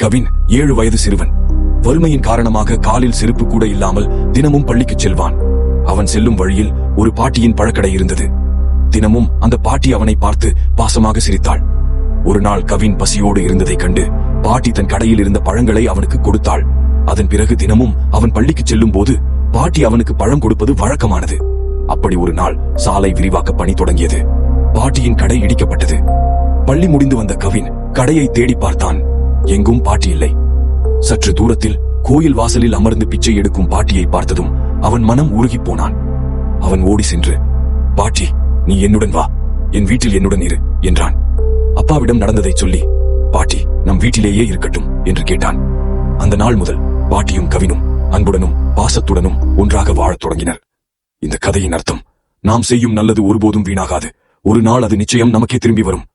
கவின் 7 வயது சிறுவன். வறுமையின் காரணமாக காலில் செருப்பு கூட இல்லாமல் தினமும் பள்ளிக்கு செல்வான். அவன் செல்லும் வழியில் ஒரு பாட்டியின் பழக்கடை இருந்தது. தினமும் அந்த பாட்டி அவனை பார்த்து பாசமாக சிரித்தாள். ஒரு நாள் கவின் பசியோடு இருந்ததைக் கண்டு பாட்டி தன் கடையில் இருந்த பழங்களை அவனுக்கு கொடுத்தாள். அதன் பிறகு தினமும் அவன் பள்ளிக்கு செல்லும் போது பாட்டி அவனுக்கு பழம் கொடுப்பது வழக்கமானது. அப்படி ஒரு நாள் சாலை விரிவாக்க பணி தொடங்கியது. பாட்டியின் கடை இடிக்கப்பட்டது. பள்ளி முடிந்து வந்த கவின் கடையை தேடி பார்த்தான். எங்கும் பாட்டி இல்லை. சற்று தூரத்தில் கோயில் வாசலில் அமர்ந்து பிச்சை எடுக்கும் பாட்டியை பார்த்ததும் அவன் மனம் உருகி போனான். அவன் ஓடி சென்று, பாட்டி, நீ என்னுடன் வா, என் வீட்டில் என்னுடன் இரு என்றான். அப்பாவிடம் நடந்ததை சொல்லி, பாட்டி நம் வீட்டிலேயே இருக்கட்டும் என்று கேட்டான். அந்த நாள் முதல் பாட்டியும் கவினும் அன்புடனும் பாசத்துடனும் ஒன்றாக வாழத் தொடங்கினர். இந்த கதையின் அர்த்தம், நாம் செய்யும் நல்லது ஒருபோதும் வீணாகாது. ஒரு நாள் அது நிச்சயம் நமக்கே திரும்பி வரும்.